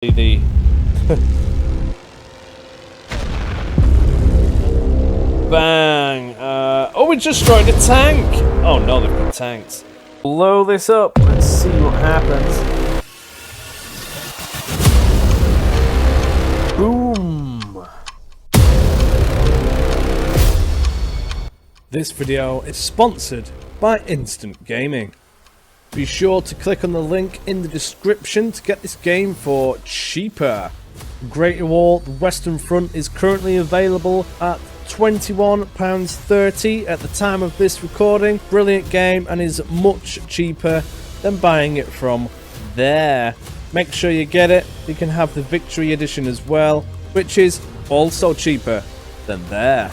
The bang! Oh, we just destroyed a tank! Oh no, they've got tanks. Blow this up. Let's see what happens. Boom! This video is sponsored by Instant Gaming. Be sure to click on the link in the description to get this game for cheaper. Great Wall, the Western Front is currently available at £21.30 at the time of this recording. Brilliant game and is much cheaper than buying it from there. Make sure you get it. You can have the Victory Edition as well, which is also cheaper than there.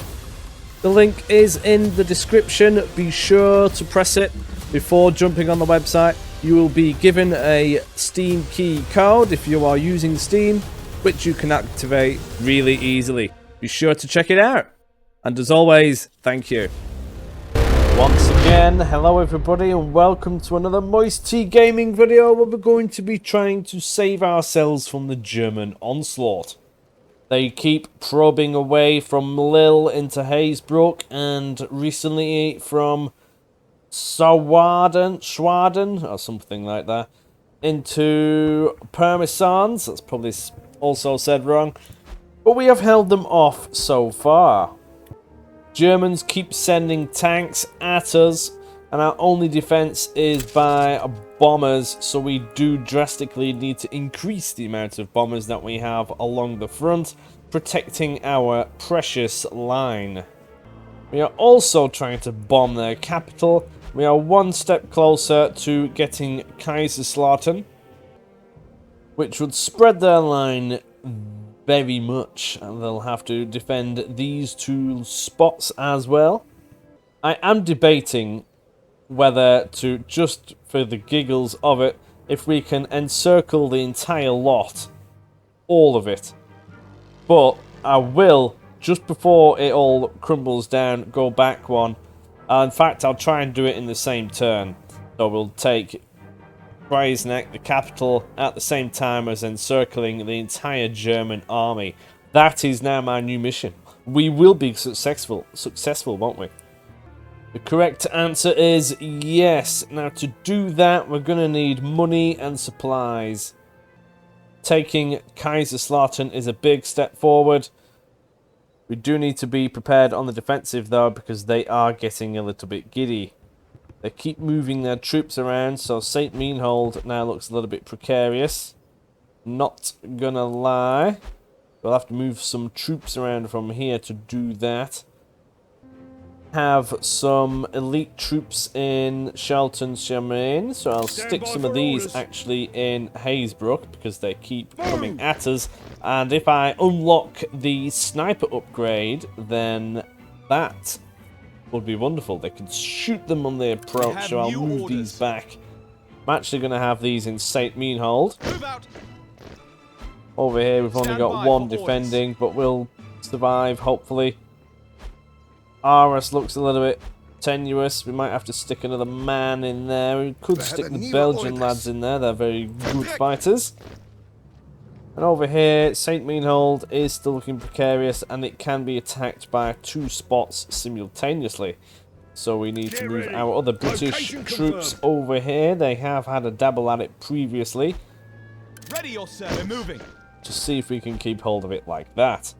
The link is in the description. Be sure to press it before jumping on the website. You will be given a Steam key code if you are using Steam, which you can activate really easily. Be sure to check it out. And as always, thank you. Once again, hello everybody and welcome to another MoisTea gaming video where we're going to be trying to save ourselves from the German onslaught. They keep probing away from Lille into Hazebrook and recently from Schwaden, or something like that, into Parmesans. That's probably also said wrong. But we have held them off so far. Germans keep sending tanks at us, and our only defense is by bombers, so we do drastically need to increase the amount of bombers that we have along the front, protecting our precious line. We are also trying to bomb their capital. We are one step closer to getting Kaiserslautern, which would spread their line very much, and they'll have to defend these two spots as well. I am debating whether to, just for the giggles of it, if we can encircle the entire lot, all of it. But I will, just before it all crumbles down, go back one. In fact, I'll try and do it in the same turn. So we'll take Breisneck, the capital, at the same time as encircling the entire German army. That is now my new mission. We will be successful, won't we? The correct answer is yes. Now to do that, we're going to need money and supplies. Taking Kaiserslautern is a big step forward. We do need to be prepared on the defensive though, because they are getting a little bit giddy. They keep moving their troops around, so St. Meanhold now looks a little bit precarious. Not gonna lie. We'll have to move some troops around from here to do that. Have some elite troops in Chalton-Charmaine, so I'll stick some of these actually in Hazebrook because they keep coming at us. And if I unlock the sniper upgrade, then that would be wonderful. They can shoot them on the approach, so I'll move these back. I'm actually going to have these in St. Meanhold. Over here we've only got one defending, but we'll survive hopefully. Aras looks a little bit tenuous. We might have to stick another man in there. We could stick the Belgian lads in there. They're very good fighters. And over here, St. Meanhold is still looking precarious, and it can be attacked by two spots simultaneously. So we need to move our other British troops over here. They have had a dabble at it previously. Ready yourself, we're moving. To see if we can keep hold of it like that.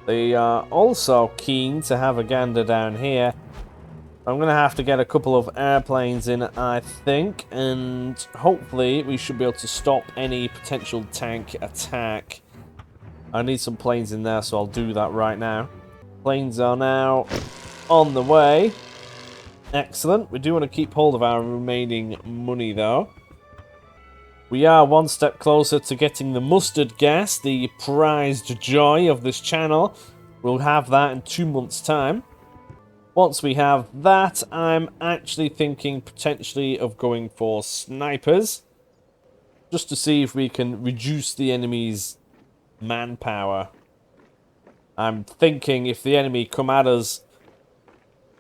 They are also keen to have a gander down here. I'm going to have to get a couple of airplanes in, I think, and hopefully we should be able to stop any potential tank attack. I need some planes in there, so I'll do that right now. Planes are now on the way. Excellent. We do want to keep hold of our remaining money, though. We are one step closer to getting the mustard gas, the prized joy of this channel. We'll have that in 2 months' time. Once we have that, I'm actually thinking potentially of going for snipers, just to see if we can reduce the enemy's manpower. I'm thinking if the enemy come at us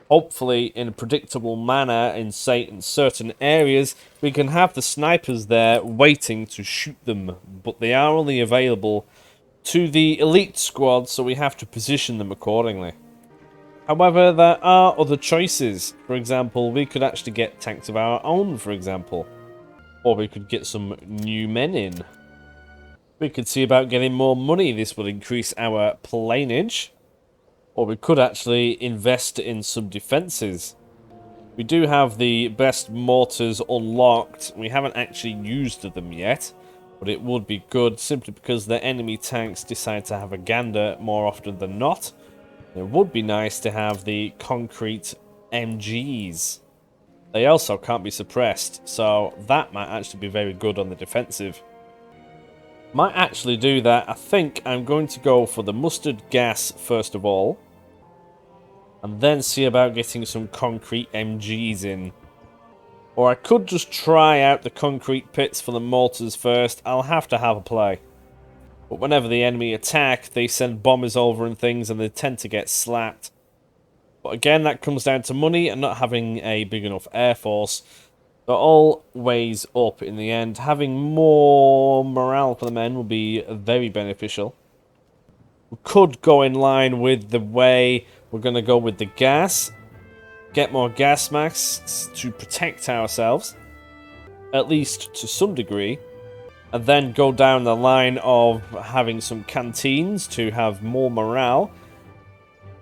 hopefully in a predictable manner in certain areas, we can have the snipers there waiting to shoot them, but they are only available to the elite squad, so we have to position them accordingly. However, there are other choices. For example, we could actually get tanks of our own, for example. Or we could get some new men in. We could see about getting more money. This would increase our planeage. Or we could actually invest in some defences. We do have the best mortars unlocked. We haven't actually used them yet. But it would be good simply because the enemy tanks decide to have a gander more often than not. It would be nice to have the concrete MGs. They also can't be suppressed, so that might actually be very good on the defensive. Might actually do that. I think I'm going to go for the mustard gas first of all. And then see about getting some concrete MGs in. Or I could just try out the concrete pits for the mortars first. I'll have to have a play. But whenever the enemy attack, they send bombers over and things, and they tend to get slapped. But again, that comes down to money and not having a big enough air force. But all weighs up in the end. Having more morale for the men will be very beneficial. We could go in line with the way we're going to go with the gas. Get more gas masks to protect ourselves. At least to some degree. And then go down the line of having some canteens to have more morale.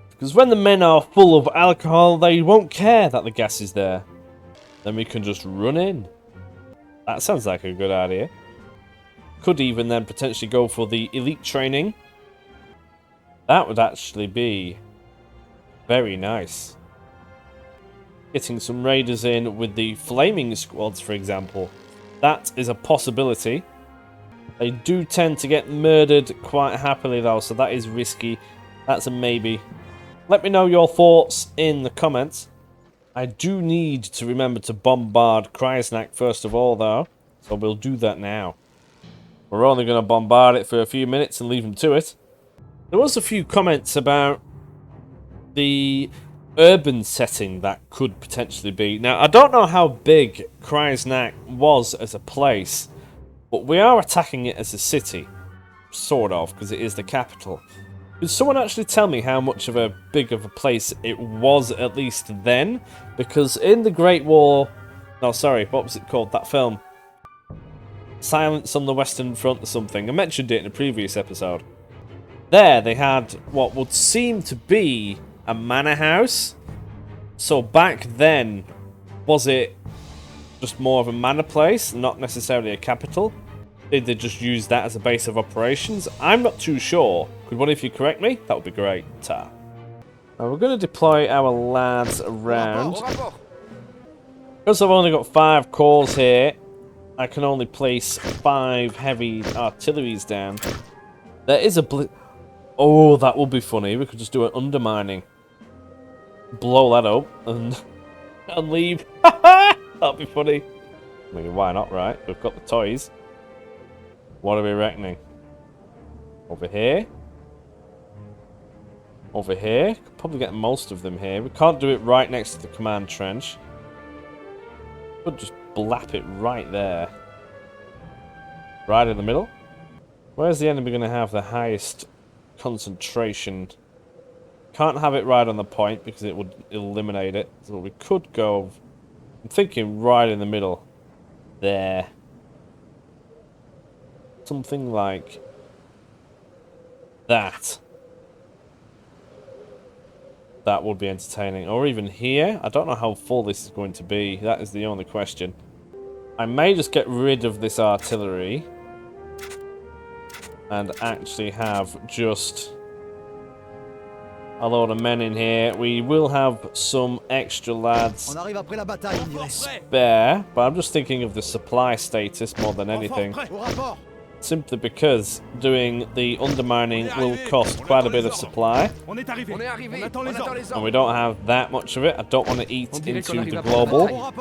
Because when the men are full of alcohol, they won't care that the gas is there. Then we can just run in. That sounds like a good idea. Could even then potentially go for the elite training. That would actually be very nice. Getting some raiders in with the flaming squads, for example. That is a possibility. They do tend to get murdered quite happily though, so that is risky. That's a maybe. Let me know your thoughts in the comments. I do need to remember to bombard Krasnak first of all though, so we'll do that now. We're only going to bombard it for a few minutes and leave them to it. There was a few comments about the urban setting that could potentially be. Now, I don't know how big Krasnak was as a place, but we are attacking it as a city, sort of, because it is the capital. Could someone actually tell me how much of a big of a place it was at least then? Because in the Great War... No, sorry, what was it called? That film? Silence on the Western Front or something. I mentioned it in a previous episode. There, they had what would seem to be a manor house. So back then, was it just more of a manor place, not necessarily a capital? Did they just use that as a base of operations? I'm not too sure. Could one of you correct me? That would be great. Ta. Now we're going to deploy our lads around. Because I've only got 5 cores here, I can only place 5 heavy artilleries down. There is a oh, that would be funny. We could just do an undermining. Blow that up and leave. That'd be funny. I mean, why not, right? We've got the toys. What are we reckoning? Over here? Over here? Could probably get most of them here. We can't do it right next to the command trench. Could just blap it right there. Right in the middle. Where's the enemy going to have the highest concentration? Can't have it right on the point because it would eliminate it. So we could go... I'm thinking right in the middle. There. Something like that. That would be entertaining. Or even here. I don't know how full this is going to be. That is the only question. I may just get rid of this artillery. And actually have just a load of men in here. We will have some extra lads spare. But I'm just thinking of the supply status more than anything. Simply because doing the undermining will cost quite a bit of supply. And we don't have that much of it. I don't want to eat into the global.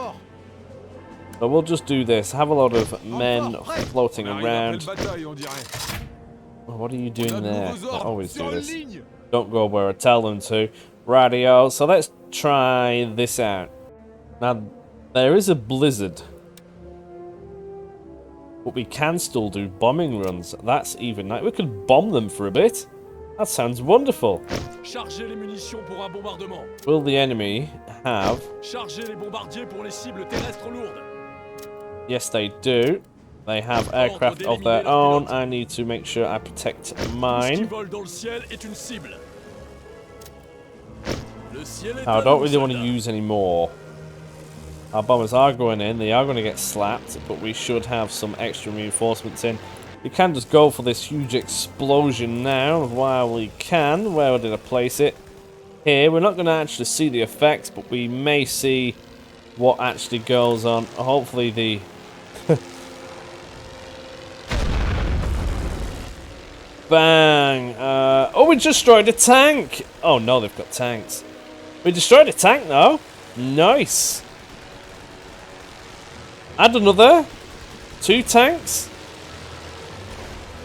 So we'll just do this. Have a lot of men floating around. Oh, what are you doing there? I always do this. Don't go where I tell them to. Radio. So let's try this out. Now, there is a blizzard. But we can still do bombing runs. That's even nice. We could bomb them for a bit. That sounds wonderful. Chargez les munitions pour un bombardement. Will the enemy have... Chargez les bombardiers pour les cibles terrestres lourdes. Yes, they do. They have aircraft of their own. I need to make sure I protect mine. I don't really want to use any more. Our bombers are going in. They are going to get slapped, but we should have some extra reinforcements in. We can just go for this huge explosion now while we can. Where did I place it? Here. We're not going to actually see the effects, but we may see what actually goes on. Hopefully the... Bang! Oh, we destroyed a tank! Oh no, they've got tanks. We destroyed a tank though. Nice. Add another. 2 tanks.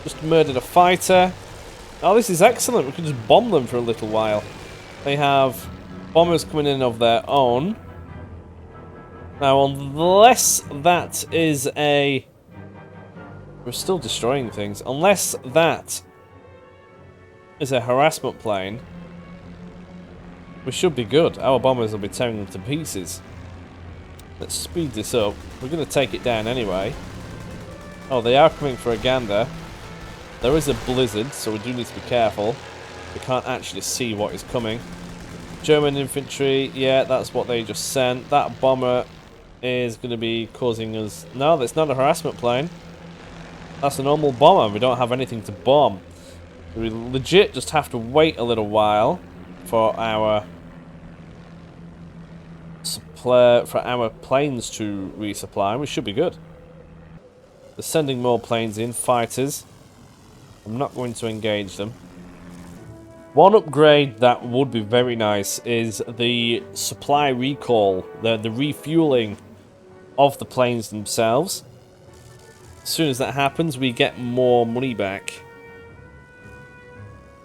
Just murdered a fighter. Oh, this is excellent. We can just bomb them for a little while. They have bombers coming in of their own. Now, unless that is a... We're still destroying things. Unless that is a harassment plane, we should be good. Our bombers will be tearing them to pieces. Let's speed this up. We're going to take it down anyway. Oh, they are coming for a gander. There is a blizzard, so we do need to be careful. We can't actually see what is coming. German infantry, yeah, that's what they just sent. That bomber is going to be causing us... No, that's not a harassment plane. That's a normal bomber. We don't have anything to bomb. We legit just have to wait a little while for our planes to resupply. We should be good. They're sending more planes in, fighters. I'm not going to engage them. One upgrade that would be very nice is the supply recall, the refueling of the planes themselves. As soon as that happens, we get more money back.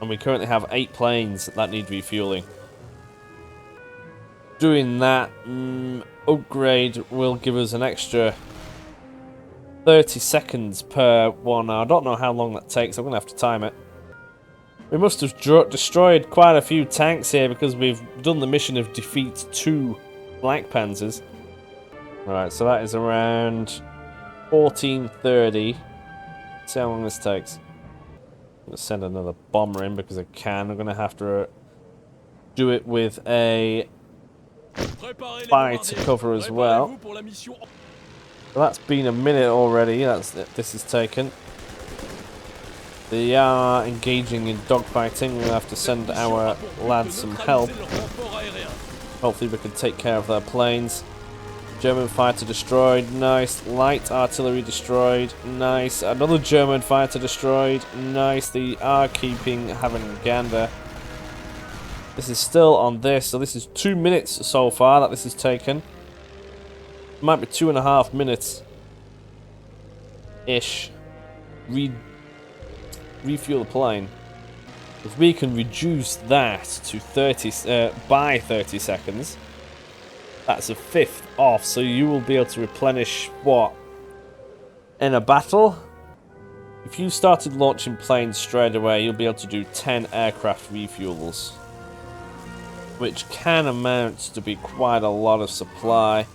And we currently have 8 planes that need refueling. Doing that upgrade will give us an extra 30 seconds per one. I don't know how long that takes. I'm going to have to time it. We must have destroyed quite a few tanks here because we've done the mission of defeat 2 Black Panzers. Right, so that is around 14:30. See how long this takes. I'm going to send another bomber in because I can. I'm going to have to do it with a fighter cover as well. So that's been a minute already. This is taken. They are engaging in dogfighting. We'll have to send our lads some help. Hopefully we can take care of their planes. German fighter destroyed. Nice. Light artillery destroyed. Nice. Another German fighter destroyed. Nice. They are having gander. This is still on this, so this is 2 minutes so far that this has taken. Might be 2.5 minutes ish. Refuel the plane. If we can reduce that to 30 by 30 seconds, that's a 1/5 off. So you will be able to replenish what in a battle. If you started launching planes straight away, you'll be able to do 10 aircraft refuels, which can amount to be quite a lot of supply.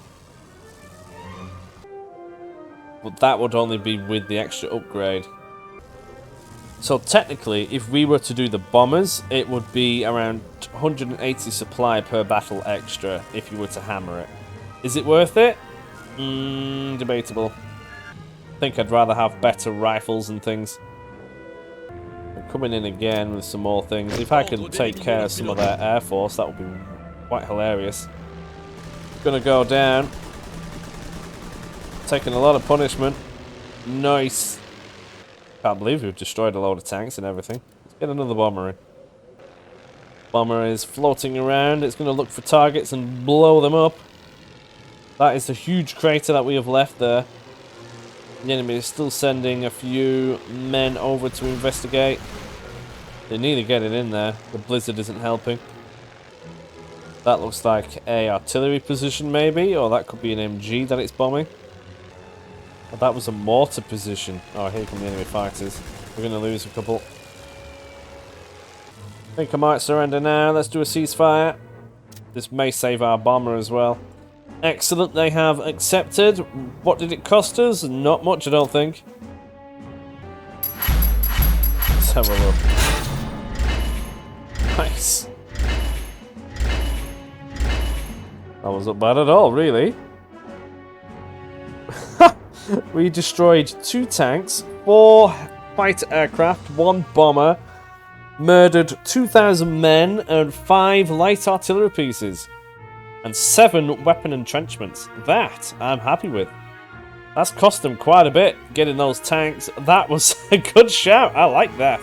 But that would only be with the extra upgrade. So technically, if we were to do the bombers, it would be around 180 supply per battle extra if you were to hammer it. Is it worth it? Debatable. I think I'd rather have better rifles and things. I'm coming in again with some more things. If I could take care of some of their air force, that would be quite hilarious. Gonna go down. Taking a lot of punishment. Nice. Can't believe we've destroyed a load of tanks and everything. Let's get another bomber in. Bomber is floating around. It's going to look for targets and blow them up. That is the huge crater that we have left there. The enemy is still sending a few men over to investigate. They need to get it in there. The blizzard isn't helping. That looks like a artillery position maybe, or that could be an MG that it's bombing. Oh, that was a mortar position. Oh, here come the enemy fighters. We're going to lose a couple. I think I might surrender now. Let's do a ceasefire. This may save our bomber as well. Excellent, they have accepted. What did it cost us? Not much, I don't think. Let's have a look. Nice. That wasn't bad at all, really. We destroyed 2 tanks, 4 fighter aircraft, 1 bomber, murdered 2,000 men and 5 light artillery pieces, and 7 weapon entrenchments. That I'm happy with. That's cost them quite a bit, getting those tanks. That was a good shout. I like that.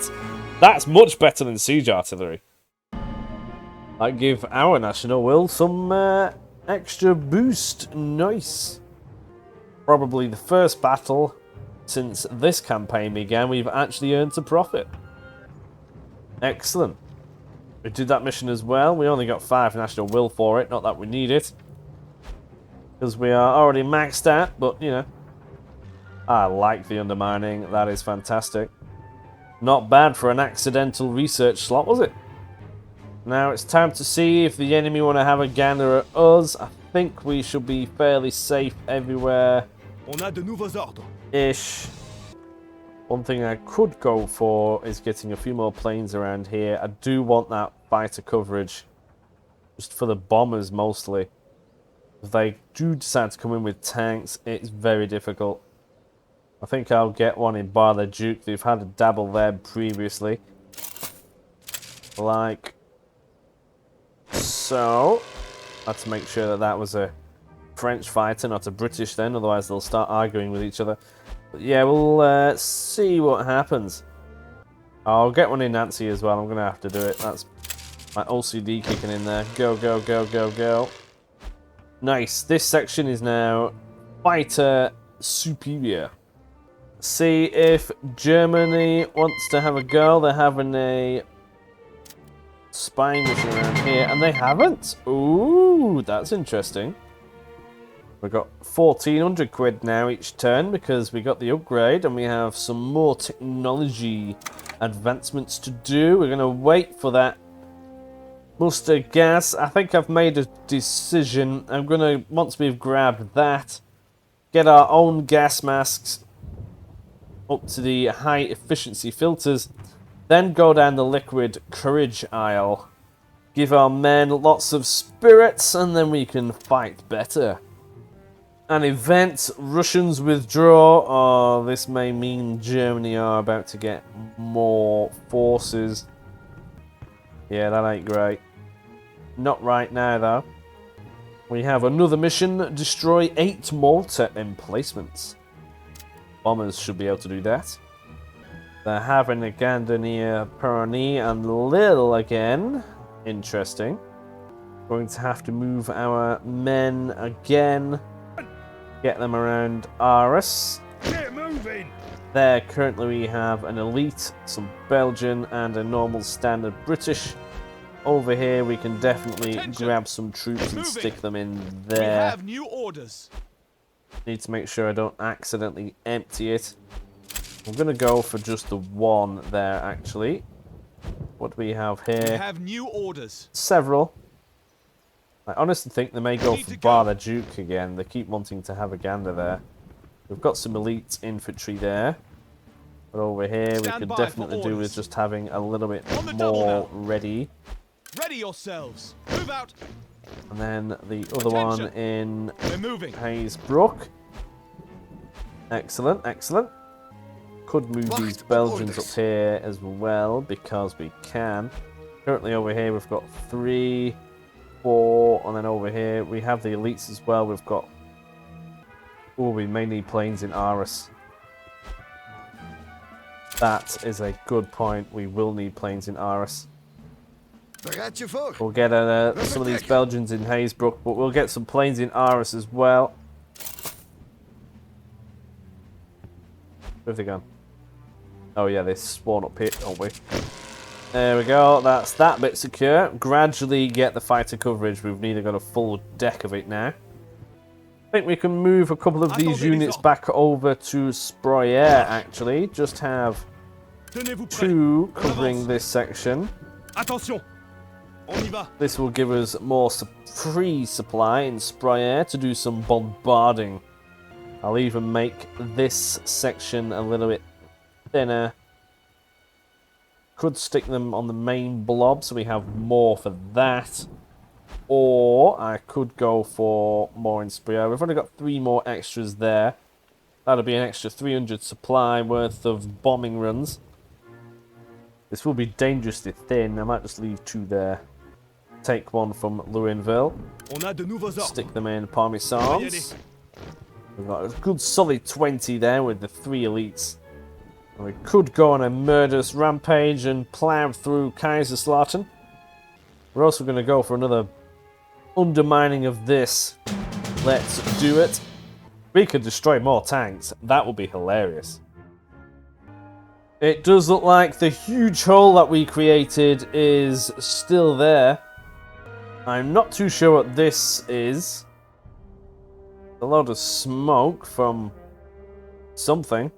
That's much better than siege artillery. That give our national will some extra boost. Nice. Probably the first battle since this campaign began we've actually earned a profit. Excellent. We did that mission as well. We only got 5 national will for it. Not that we need it, because we are already maxed out, but you know. I like the undermining. That is fantastic. Not bad for an accidental research slot, was it? Now it's time to see if the enemy want to have a gander at us. I think we should be fairly safe everywhere. On a de nouveaux ordres. Ish. One thing I could go for is getting a few more planes around here. I do want that fighter coverage, just for the bombers mostly. If they do decide to come in with tanks, it's very difficult. I think I'll get one in Bar the Duke. They've had a dabble there previously. Like so. I had to make sure that that was a French fighter, not a British then, otherwise they'll start arguing with each other. But yeah, we'll see what happens. I'll get one in Nancy as well. I'm going to have to do it. That's my OCD kicking in there. Go, go, go, go, go. Nice. This section is now fighter superior. See if Germany wants to have a go. They're having a spy mission around here, and they haven't. Ooh, that's interesting. We've got 1,400 quid now each turn because we got the upgrade and we have some more technology advancements to do. We're going to wait for that mustard gas. I think I've made a decision. I'm going to, once we've grabbed that, get our own gas masks up to the high efficiency filters, then go down the liquid courage aisle, give our men lots of spirits, and then we can fight better. An event, Russians withdraw. Oh, this may mean Germany are about to get more forces. Yeah, that ain't great. Not right now, though. We have another mission, destroy 8 mortar emplacements. Bombers should be able to do that. They're having a gander near Perony and Lille again. Interesting. Going to have to move our men again. Get them around Arras. Get moving! There, currently we have an elite, some Belgian, and a normal standard British. Over here, we can definitely grab some troops and stick them in there. We have new orders. Need to make sure I don't accidentally empty it. I'm going to go for just the one there, actually. What do we have here? We have new orders. Several. I honestly think they may go for Bar the Duke again. They keep wanting to have a gander there. We've got some elite infantry there. But over here, we could definitely do with just having a little bit more ready. Ready yourselves. Move out. And then the other one in We're moving. Hazebrook. Excellent, excellent. Could move these Belgians up here as well, because we can. Currently over here we've got 3, 4, and then over here we have the elites as well. We've got... Oh, we may need planes in Arras. That is a good point. We will need planes in Arras. We'll get some of these Belgians in Hazebrook, but we'll get some planes in Arras as well. Where have they gone? Oh yeah, they spawn up here, don't we? There we go, that's that bit secure. Gradually get the fighter coverage. We've nearly got a full deck of it now. I think we can move a couple of these units back over to Sproyer, actually. Just have two covering this section. Attention. On y va. This will give us more free supply in Sproyer to do some bombarding. I'll even make this section a little bit thinner. Could stick them on the main blob so we have more for that. Or I could go for more in Sproyer. We've only got 3 more extras there. That'll be an extra 300 supply worth of bombing runs. This will be dangerously thin. I might just leave 2 there. Take 1 from Louisville. Stick them in Parmesans. We've got a good solid 20 there with the 3 elites. And we could go on a murderous rampage and plow through Kaiserslautern. We're also going to go for another undermining of this. Let's do it. We could destroy more tanks. That would be hilarious. It does look like the huge hole that we created is still there. I'm not too sure what this is. A load of smoke from something.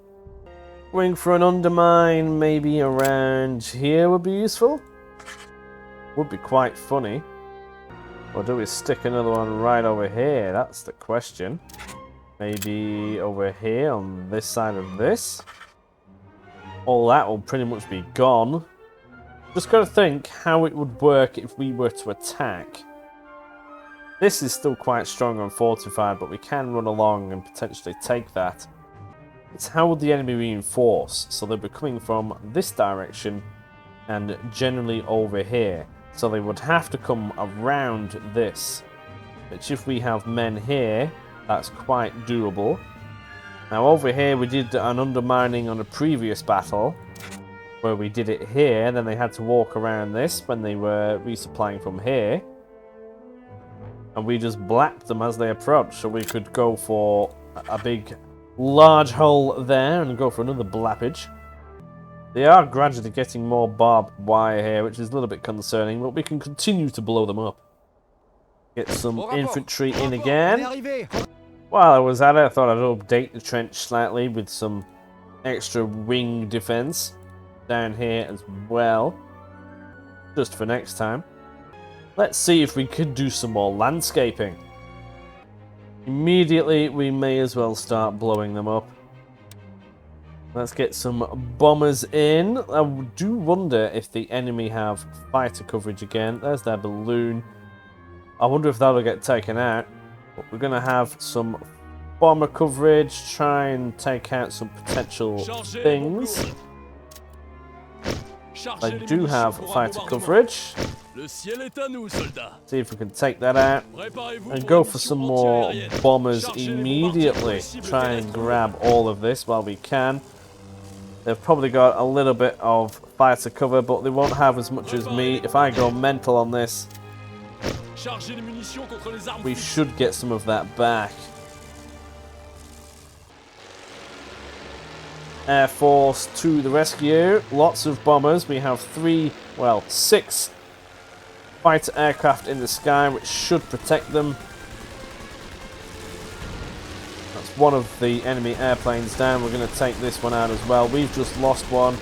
Going for an undermine maybe around here would be useful. Would be quite funny. Or do we stick another one right over here? That's the question. Maybe over here on this side of this. All that will pretty much be gone. Just got to think how it would work if we were to attack. This is still quite strong and fortified, but we can run along and potentially take that. It's how would the enemy reinforce? So they'll be coming from this direction and generally over here. So they would have to come around this. Which if we have men here, that's quite doable. Now over here we did an undermining on a previous battle. Where we did it here, then they had to walk around this when they were resupplying from here. And we just blapped them as they approached. So we could go for a big large hole there and go for another blappage. They are gradually getting more barbed wire here, which is a little bit concerning, but we can continue to blow them up. Get some infantry in again. While I was at it, I thought I'd update the trench slightly with some extra wing defense down here as well, just for next time. Let's see if we could do some more landscaping. Immediately, we may as well start blowing them up. Let's get some bombers in. I do wonder if the enemy have fighter coverage again. There's their balloon. I wonder if that'll get taken out. But we're going to have some bomber coverage. Try and take out some potential things. I do have fighter coverage. See if we can take that out and go for some more bombers immediately. Try and grab all of this while we can. They've probably got a little bit of fighter cover, but they won't have as much as me. If I go mental on this, we should get some of that back. Air Force to the rescue. Lots of bombers. We have 6 fighter aircraft in the sky, which should protect them. That's one of the enemy airplanes down. We're going to take this one out as well. We've just lost one.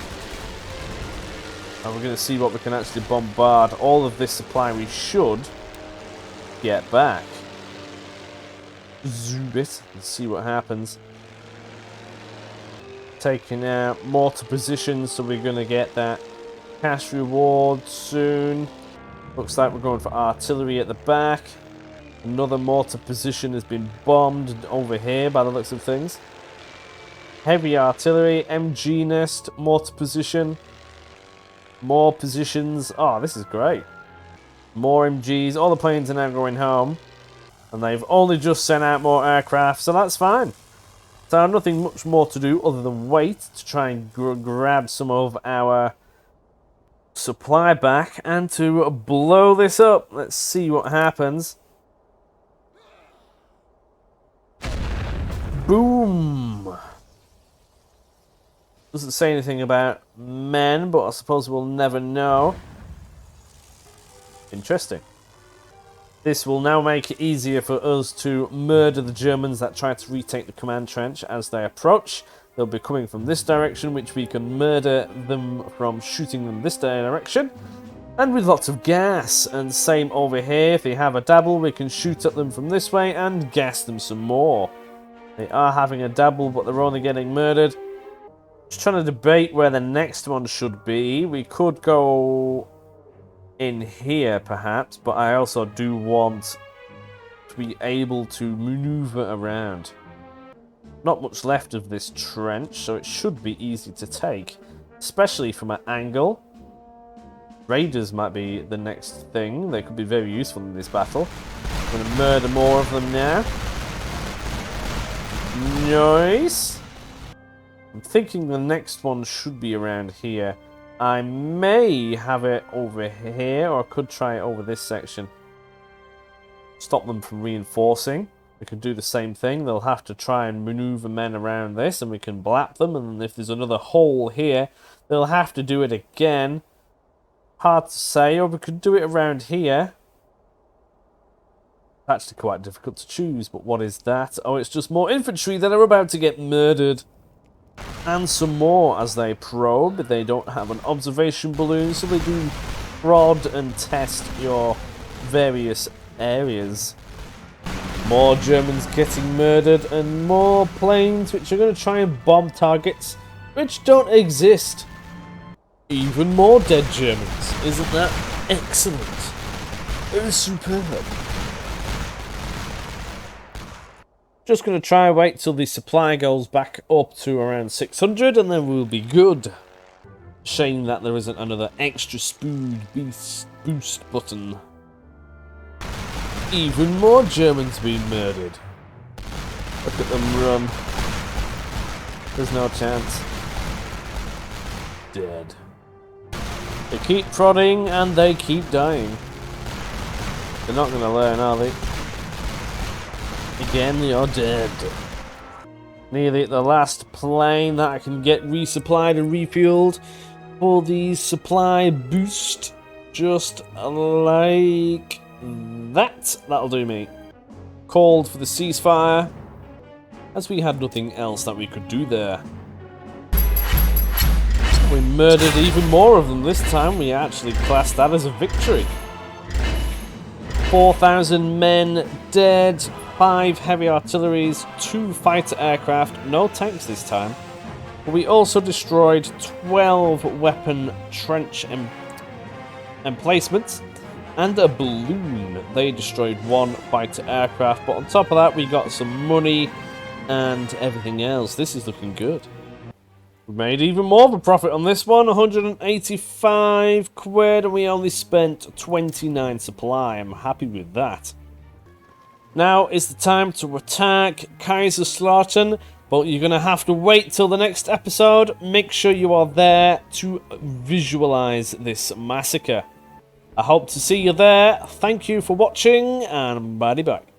And we're going to see what we can actually bombard. All of this supply we should get back. Zoom it and see what happens. Taking out mortar positions, so we're going to get that cash reward soon. Looks like we're going for artillery at the back. Another mortar position has been bombed over here by the looks of things. Heavy artillery, MG nest, mortar position. More positions. Oh, this is great. More MGs. All the planes are now going home. And they've only just sent out more aircraft, so that's fine. So nothing much more to do other than wait to try and grab some of our supply back and to blow this up. Let's see what happens. Boom. Doesn't say anything about men, but I suppose we'll never know. Interesting. This will now make it easier for us to murder the Germans that try to retake the command trench as they approach. They'll be coming from this direction, which we can murder them from shooting them this direction. And with lots of gas. And same over here. If they have a dabble, we can shoot at them from this way and gas them some more. They are having a dabble, but they're only getting murdered. Just trying to debate where the next one should be. We could go in here, perhaps, but I also do want to be able to maneuver around. Not much left of this trench, so it should be easy to take, especially from an angle. Raiders might be the next thing. They could be very useful in this battle. I'm going to murder more of them now. Nice. I'm thinking the next one should be around here. I may have it over here, or I could try it over this section. Stop them from reinforcing. We can do the same thing. They'll have to try and maneuver men around this, and we can blap them. And if there's another hole here, they'll have to do it again. Hard to say, or we could do it around here. Actually quite difficult to choose, but what is that? Oh, it's just more infantry that are about to get murdered. And some more as they probe. They don't have an observation balloon, so they do prod and test your various areas. More Germans getting murdered, and more planes which are going to try and bomb targets which don't exist. Even more dead Germans. Isn't that excellent? It is superb. Just going to try and wait till the supply goes back up to around 600, and then we'll be good. Shame that there isn't another extra speed boost button. Even more Germans being murdered. Look at them run. There's no chance. Dead. They keep prodding and they keep dying. They're not going to learn, are they? Again, they are dead. Nearly the last plane that I can get resupplied and refueled for the supply boost. Just like that. That'll do me. Called for the ceasefire, as we had nothing else that we could do there. We murdered even more of them this time. We actually classed that as a victory. 4,000 men dead, 5 heavy artilleries, 2 fighter aircraft, no tanks this time. But we also destroyed 12 weapon trench emplacements and a balloon. They destroyed 1 fighter aircraft, but on top of that we got some money and everything else. This is looking good. We made even more of a profit on this one, 185 quid, and we only spent 29 supply. I'm happy with that. Now is the time to attack Kaiserslautern, but you're going to have to wait till the next episode. Make sure you are there to visualize this massacre. I hope to see you there. Thank you for watching, and bye-bye.